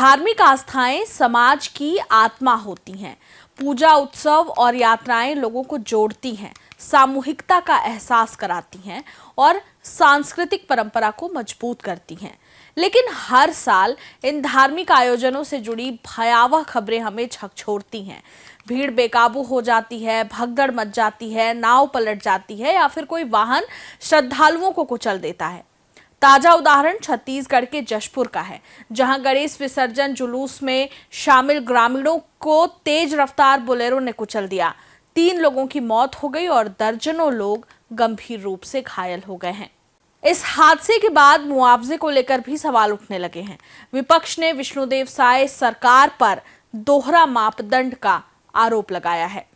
धार्मिक आस्थाएं समाज की आत्मा होती हैं। पूजा, उत्सव और यात्राएं लोगों को जोड़ती हैं, सामूहिकता का एहसास कराती हैं और सांस्कृतिक परंपरा को मजबूत करती हैं। लेकिन हर साल इन धार्मिक आयोजनों से जुड़ी भयावह खबरें हमें झकझोरती हैं। भीड़ बेकाबू हो जाती है, भगदड़ मच जाती है, नाव पलट जाती है या फिर कोई वाहन श्रद्धालुओं को कुचल देता है। ताजा उदाहरण छत्तीसगढ़ के जशपुर का है, जहां गणेश विसर्जन जुलूस में शामिल ग्रामीणों को तेज रफ्तार बोलेरो ने कुचल दिया। 3 लोगों की मौत हो गई और दर्जनों लोग गंभीर रूप से घायल हो गए हैं। इस हादसे के बाद मुआवजे को लेकर भी सवाल उठने लगे हैं। विपक्ष ने विष्णुदेव साय सरकार पर दोहरा मापदंड का आरोप लगाया है।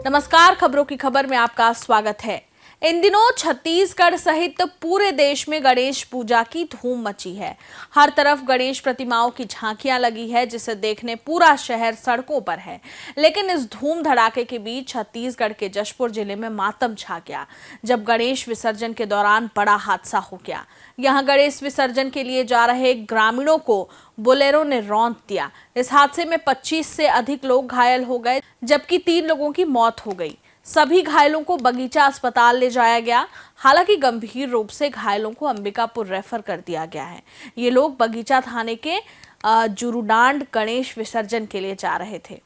नमस्कार, खबरों की खबर में आपका स्वागत है। इन दिनों छत्तीसगढ़ सहित पूरे देश में गणेश पूजा की धूम मची है। हर तरफ गणेश प्रतिमाओं की झांकियां लगी है, जिसे देखने पूरा शहर सड़कों पर है। लेकिन इस धूम धड़ाके के बीच छत्तीसगढ़ के जशपुर जिले में मातम छा गया, जब गणेश विसर्जन के दौरान बड़ा हादसा हो गया। यहां गणेश विसर्जन के लिए जा रहे ग्रामीणों को बोलेरो ने रौंद दिया। इस हादसे में 25 से अधिक लोग घायल हो गए, जबकि 3 लोगों की मौत हो गई। सभी घायलों को बगीचा अस्पताल ले जाया गया। हालांकि गंभीर रूप से घायलों को अंबिकापुर रेफर कर दिया गया है। ये लोग बगीचा थाने के जुरुडांड गणेश विसर्जन के लिए जा रहे थे।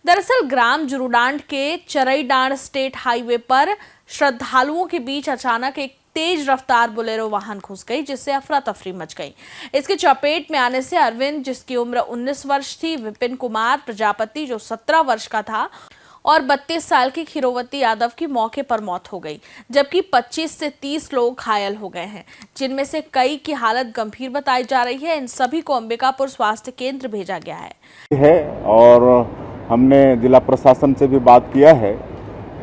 दरअसल ग्राम जुरुडांड के चरईडांड स्टेट हाईवे पर श्रद्धालुओं के बीच अचानक एक तेज रफ्तार बोलेरो वाहन घुस गई, जिससे अफरा तफरी मच गई। इसके चपेट में आने से अरविंद, जिसकी उम्र 19 वर्ष थी, विपिन कुमार प्रजापति, जो 17 वर्ष का था, और 32 साल की खीरोवती यादव की मौके पर मौत हो गई, जबकि 25 से 30 लोग घायल हो गए हैं, जिनमें से कई की हालत गंभीर बताई जा रही है। इन सभी को अंबिकापुर स्वास्थ्य केंद्र भेजा गया है और हमने जिला प्रशासन से भी बात किया है।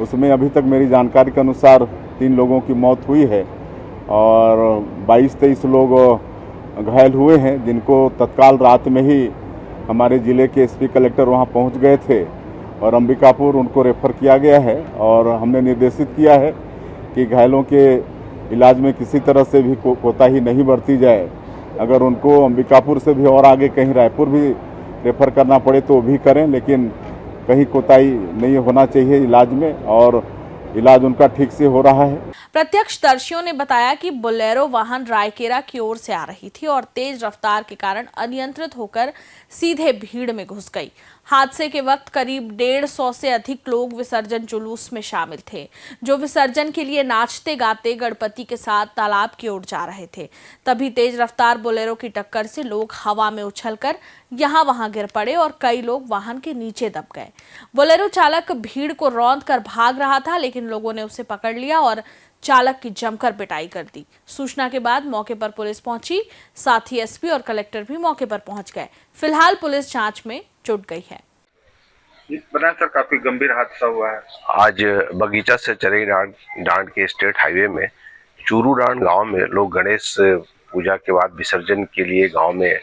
उसमें अभी तक मेरी जानकारी के अनुसार 3 लोगों की मौत हुई है और 22-23 लोग घायल हुए हैं, जिनको तत्काल रात में ही हमारे ज़िले के एसपी कलेक्टर वहां पहुंच गए थे और अंबिकापुर उनको रेफर किया गया है। और हमने निर्देशित किया है कि घायलों के इलाज में किसी तरह से भी कोताही नहीं बरती जाए। अगर उनको अंबिकापुर से भी और आगे कहीं रायपुर भी रेफर करना पड़े तो भी करें, लेकिन कहीं कोताही नहीं होना चाहिए इलाज में, और इलाज उनका ठीक से हो रहा है। प्रत्यक्षदर्शियों ने बताया कि बोलेरो वाहन रायकेला की ओर से आ रही थी और तेज रफ्तार के कारण अनियंत्रित होकर सीधे भीड़ में घुस गई। हादसे के वक्त करीब 150 से अधिक लोग विसर्जन जुलूस में शामिल थे, जो विसर्जन के लिए नाचते गाते गणपति के साथ तालाब की ओर जा रहे थे। तभी तेज रफ्तार बोलेरो की टक्कर से लोग हवा में उछलकर यहाँ वहां गिर पड़े और कई लोग वाहन के नीचे दब गए। बोलेरो चालक भीड़ को रौंद कर भाग रहा था, लेकिन लोगों ने उसे पकड़ लिया और चालक की जमकर पिटाई कर दी। सूचना के बाद मौके पर पुलिस पहुंची, साथ ही एसपी और कलेक्टर भी मौके पर पहुंच गए। फिलहाल पुलिस जांच में जुट गई है। सर, काफी गंभीर हादसा हुआ है। आज बगीचा से चरईडांड के स्टेट हाईवे में चूरूडांड गांव में लोग गणेश पूजा के बाद विसर्जन के लिए गांव में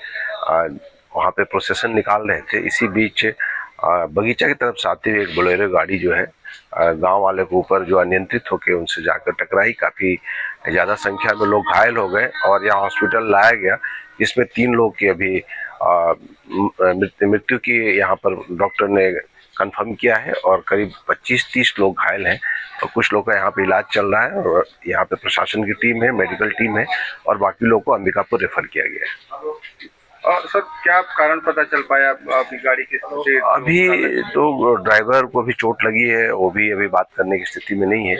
वहां पे प्रोसेशन निकाल रहे थे। इसी बीच बगीचा की तरफ से आते हुए एक बोलेरो गाड़ी जो है गांव वाले के ऊपर जो अनियंत्रित होकर उनसे जाकर टकराई। काफी ज्यादा संख्या में लोग घायल हो गए और यहाँ हॉस्पिटल लाया गया, जिसमें 3 लोग की अभी मृत्यु की यहाँ पर डॉक्टर ने कंफर्म किया है और करीब 25-30 लोग घायल हैं और कुछ लोग का यहाँ पे इलाज चल रहा है। और यहाँ पे प्रशासन की टीम है, मेडिकल टीम है और बाकी लोगों को अंबिकापुर रेफर किया गया है। और सर, क्या कारण पता चल पाया आपकी गाड़ी की स्थिति? अभी तो ड्राइवर को भी चोट लगी है, वो भी अभी बात करने की स्थिति में नहीं है।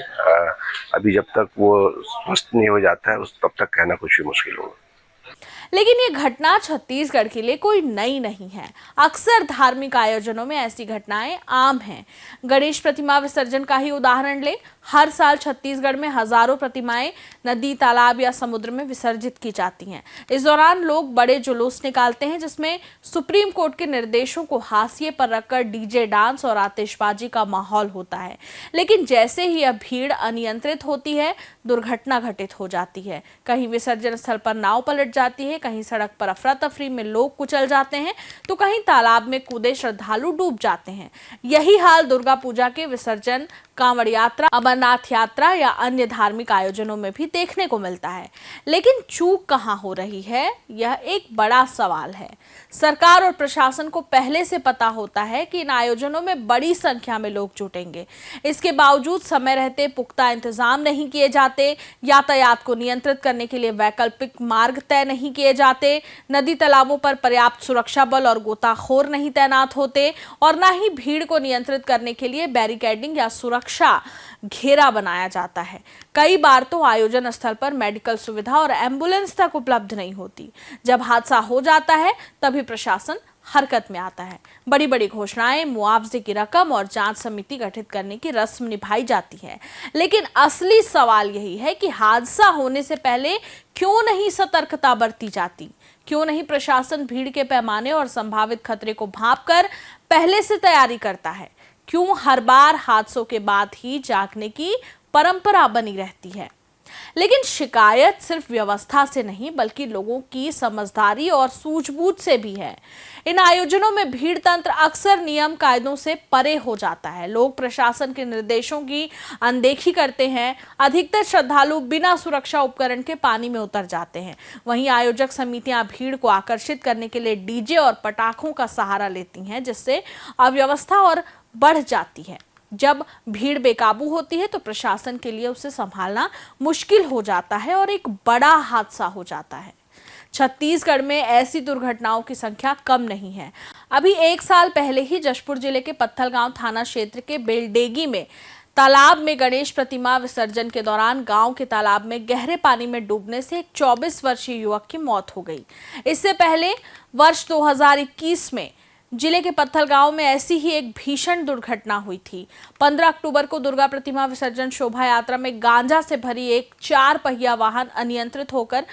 अभी जब तक वो स्वस्थ नहीं हो जाता है तब तक कहना कुछ भी मुश्किल होगा। लेकिन ये घटना छत्तीसगढ़ के लिए कोई नई नहीं है। अक्सर धार्मिक आयोजनों में ऐसी घटनाएं आम हैं। गणेश प्रतिमा विसर्जन का ही उदाहरण ले, हर साल छत्तीसगढ़ में हजारों प्रतिमाएं नदी, तालाब या समुद्र में विसर्जित की जाती हैं। इस दौरान लोग बड़े जुलूस निकालते हैं, जिसमें सुप्रीम कोर्ट के निर्देशों को हाशिए पर रखकर डीजे, डांस और आतिशबाजी का माहौल होता है। लेकिन जैसे ही यह भीड़ अनियंत्रित होती है, दुर्घटना घटित हो जाती है। कहीं विसर्जन स्थल पर नाव पलट जाती है, है, कहीं सड़क पर अफरा तफरी में लोग कुचल जाते हैं तो कहीं तालाब में कूदे श्रद्धालु डूब जाते हैं। यही हाल दुर्गा पूजा के विसर्जन, कांवड़ यात्रा, अमरनाथ यात्रा या अन्य धार्मिक आयोजनों में भी देखने को मिलता है। लेकिन चूक कहां हो रही है, यह एक बड़ा सवाल है। सरकार और प्रशासन को पहले से पता होता है कि इन आयोजनों में बड़ी संख्या में लोग जुटेंगे। इसके बावजूद समय रहते पुख्ता इंतजाम नहीं किए जाते, यातायात को नियंत्रित करने के लिए वैकल्पिक मार्ग तय नहीं किए जाते, नदी तालाबों पर पर्याप्त सुरक्षा बल और गोताखोर नहीं तैनात होते और न ही भीड़ को नियंत्रित करने के लिए बैरिकेडिंग या सुरक्षा घेरा बनाया जाता है। कई बार तो आयोजन स्थल पर मेडिकल सुविधा और एम्बुलेंस तक उपलब्ध नहीं होती। जब हादसा हो जाता है तभी प्रशासन हरकत में आता है। बड़ी बड़ी घोषणाएं, मुआवजे की रकम और जांच समिति गठित करने की रस्म निभाई जाती है। लेकिन असली सवाल यही है कि हादसा होने से पहले क्यों नहीं सतर्कता बरती जाती? क्यों नहीं प्रशासन भीड़ के पैमाने और संभावित खतरे को भांपकर पहले से तैयारी करता है? क्यों हर बार हादसों के बाद ही जागने की परंपरा बनी रहती है? लेकिन शिकायत सिर्फ व्यवस्था से नहीं बल्कि लोगों की समझदारी और सूझबूझ से भी है। इन आयोजनों में भीड़ तंत्र अक्सर नियम कायदों से परे हो जाता है। लोग प्रशासन के निर्देशों की अनदेखी करते हैं। अधिकतर श्रद्धालु बिना सुरक्षा उपकरण के पानी में उतर जाते हैं। वहीं आयोजक समितियां भीड़ को आकर्षित करने के लिए डीजे और पटाखों का सहारा लेती हैं, जिससे अव्यवस्था और बढ़ जाती है। जब भीड़ बेकाबू होती है तो प्रशासन के लिए उसे संभालना मुश्किल हो जाता है और एक बड़ा हादसा हो जाता है। छत्तीसगढ़ में ऐसी दुर्घटनाओं की संख्या कम नहीं है। अभी 1 साल पहले ही जशपुर जिले के पत्थलगांव थाना क्षेत्र के बेलडेगी में तालाब में गणेश प्रतिमा विसर्जन के दौरान गांव के तालाब में गहरे पानी में डूबने से एक 24 वर्षीय युवक की मौत हो गई। इससे पहले वर्ष 2021 में जिले के पत्थलगांव में ऐसी ही एक भीषण दुर्घटना हुई थी। 15 अक्टूबर को दुर्गा प्रतिमा विसर्जन शोभा यात्रा में गांजा से भरी एक 4 पहिया वाहन अनियंत्रित होकर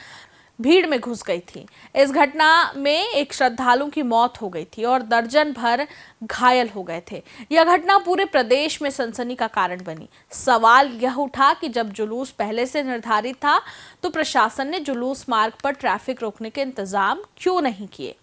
भीड़ में घुस गई थी। इस घटना में एक श्रद्धालु की मौत हो गई थी और दर्जन भर घायल हो गए थे। यह घटना पूरे प्रदेश में सनसनी का कारण बनी। सवाल यह उठा कि जब जुलूस पहले से निर्धारित था तो प्रशासन ने जुलूस मार्ग पर ट्रैफिक रोकने के इंतजाम क्यों नहीं किए?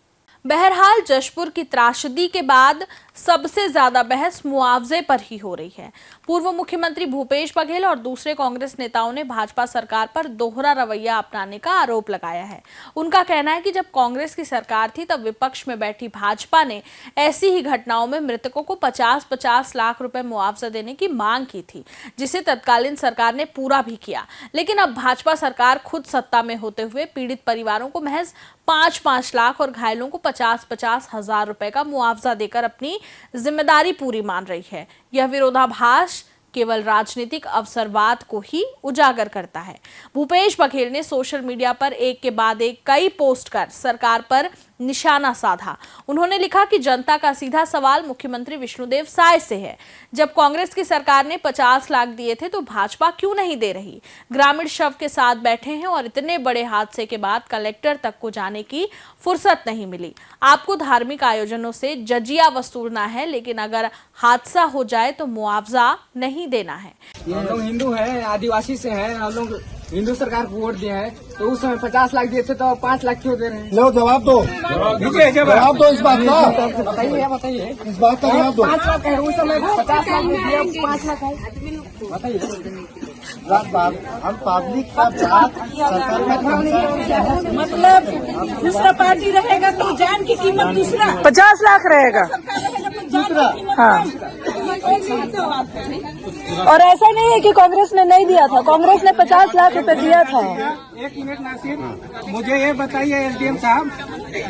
बहरहाल जशपुर की त्रासदी के बाद सबसे ज्यादा बहस मुआवजे पर ही हो रही है। पूर्व मुख्यमंत्री भूपेश बघेल और दूसरे कांग्रेस नेताओं ने भाजपा सरकार पर दोहरा रवैया अपनाने का आरोप लगाया है। उनका कहना है कि जब कांग्रेस की सरकार थी तब विपक्ष में बैठी भाजपा ने ऐसी ही घटनाओं में मृतकों को 50-50 लाख रुपए मुआवजा देने की मांग की थी, जिसे तत्कालीन सरकार ने पूरा भी किया। लेकिन अब भाजपा सरकार खुद सत्ता में होते हुए पीड़ित परिवारों को महज 5-5 लाख और घायलों को 50-50 हजार रुपए का मुआवजा देकर अपनी जिम्मेदारी पूरी मान रही है। यह विरोधाभास केवल राजनीतिक अवसरवाद को ही उजागर करता है। भूपेश बघेल ने सोशल मीडिया पर एक के बाद एक कई पोस्ट कर सरकार पर निशाना साधा। उन्होंने लिखा कि जनता का सीधा सवाल मुख्यमंत्री विष्णुदेव साय से है। जब कांग्रेस की सरकार ने 50 लाख दिए थे तो भाजपा क्यों नहीं दे रही? ग्रामीण शव के साथ बैठे हैं और इतने बड़े हादसे के बाद कलेक्टर तक को जाने की फुर्सत नहीं मिली। आपको धार्मिक आयोजनों से जजिया वसूलना है, लेकिन अगर हादसा हो जाए तो मुआवजा नहीं देना है। हम लोग हिंदू हैं, आदिवासी से हैं, हम लोग हिंदू सरकार को वोट दिए हैं, तो उस समय 50 लाख दिए थे तो 5 लाख क्यों दे रहे हैं? लो जवाब दो, जवाब दो इस बात का। बताइए इस बात का जवाब दो। 5 लाख है, उस समय 50 लाख दिया, 5 लाख है, बताइए। बात हम पब्लिक का बात सरकार का मतलब दूसरा पार्टी रहेगा तो जान की कीमत दूसरा 50 लाख रहेगा। दूसरा हाँ, और ऐसा नहीं है कि कांग्रेस ने नहीं दिया था, कांग्रेस ने 50 लाख रुपए दिया था। 1 मिनट नासिर, मुझे ये बताइए एसडीएम साहब,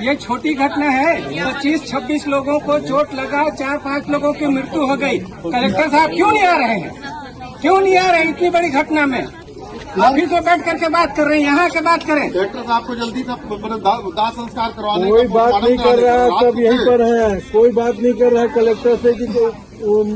ये छोटी घटना है। 25-26 लोगों को चोट लगा, 4-5 लोगों की मृत्यु हो गई। कलेक्टर साहब क्यों नहीं आ रहे हैं? क्यों नहीं आ रहे इतनी बड़ी घटना में? अभी तो बैठ करके बात कर रहे हैं, यहाँ के बात करें। कलेक्टर साहब को जल्दी दाह संस्कार करवाने कोई बात नहीं कर रहा है, सब यहीं पर है। कोई बात नहीं कर रहा है कलेक्टर से कि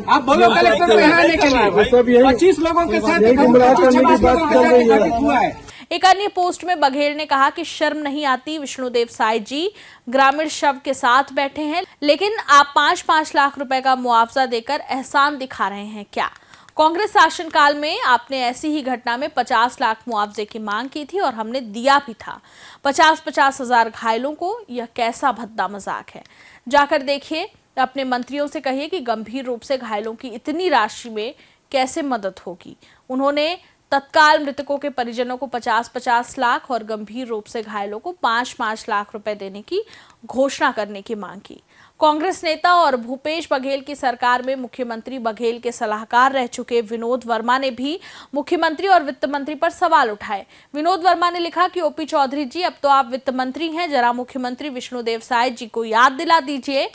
आप बोलो कलेक्टर यहाँ आने के लिए। सब यही 25 लोगों के साथ गुमराह करने की बात कर रही है। एक अन्य पोस्ट में बघेल ने कहा कि शर्म नहीं आती, विष्णुदेव साय जी ग्रामीण शव के साथ बैठे हैं, लेकिन आप 5-5 लाख रुपए का मुआवजा देकर एहसान दिखा रहे हैं क्या? कांग्रेस शासनकाल में आपने ऐसी ही घटना में 50 लाख मुआवजे की मांग की थी और हमने दिया भी था। 50-50 हजार घायलों को यह कैसा भद्दा मजाक है। जाकर देखिए, अपने मंत्रियों से कहिए कि गंभीर रूप से घायलों की इतनी राशि में कैसे मदद होगी। उन्होंने तत्काल मृतकों के परिजनों को 50-50 लाख और गंभीर रूप से घायलों को 5-5 लाख रुपए देने की घोषणा करने की मांग की। कांग्रेस नेता और भूपेश बघेल की सरकार में मुख्यमंत्री बघेल के सलाहकार रह चुके विनोद वर्मा ने भी मुख्यमंत्री और वित्त मंत्री पर सवाल उठाए। विनोद वर्मा ने लिखा कि ओपी चौधरी जी, अब तो आप वित्त मंत्री हैं, जरा मुख्यमंत्री विष्णुदेव साय जी को याद दिला दीजिए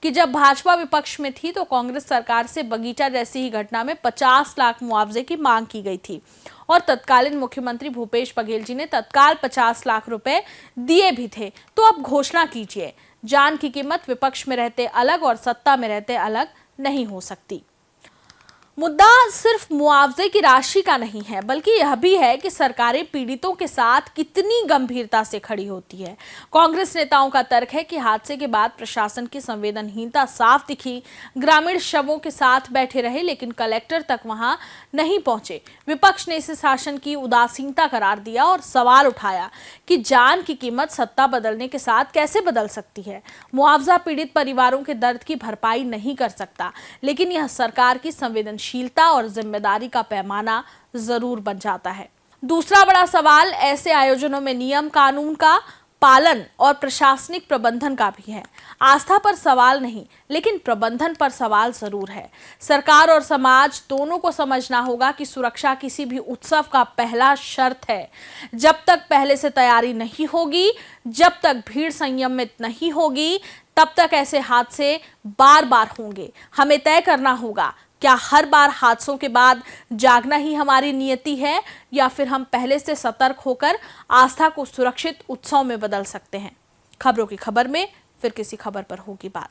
कि जब भाजपा विपक्ष में थी तो कांग्रेस सरकार से बगीचा जैसी ही घटना में 50 लाख मुआवजे की मांग की गई थी और तत्कालीन मुख्यमंत्री भूपेश बघेल जी ने तत्काल 50 लाख रुपए दिए भी थे। तो अब घोषणा कीजिए। जान की कीमत विपक्ष में रहते अलग और सत्ता में रहते अलग नहीं हो सकती। मुद्दा सिर्फ मुआवजे की राशि का नहीं है, बल्कि यह भी है कि सरकारें पीड़ितों के साथ कितनी गंभीरता से खड़ी होती है। कांग्रेस नेताओं का तर्क है कि हादसे के बाद प्रशासन की संवेदनहीनता साफ दिखी। ग्रामीण शवों के साथ बैठे रहे लेकिन कलेक्टर तक वहां नहीं पहुंचे। विपक्ष ने इसे शासन की उदासीनता करार दिया और सवाल उठाया कि जान की कीमत सत्ता बदलने के साथ कैसे बदल सकती है। मुआवजा पीड़ित परिवारों के दर्द की भरपाई नहीं कर सकता, लेकिन यह सरकार की संवेदनशीलता और जिम्मेदारी का पैमाना जरूर बन जाता है। दूसरा बड़ा सवाल ऐसे आयोजनों में नियम कानून का पालन और प्रशासनिक प्रबंधन का भी है। आस्था पर सवाल नहीं, लेकिन प्रबंधन पर सवाल जरूर है। सरकार और समाज दोनों को समझना होगा कि सुरक्षा किसी भी उत्सव का पहला शर्त है। जब तक पहले से तैयारी नहीं होगी, जब तक भीड़ संयमित नहीं होगी, तब तक ऐसे हादसे बार बार होंगे। हमें तय करना होगा, क्या हर बार हादसों के बाद जागना ही हमारी नियति है, या फिर हम पहले से सतर्क होकर आस्था को सुरक्षित उत्सव में बदल सकते हैं। खबरों की खबर में फिर किसी खबर पर होगी बात।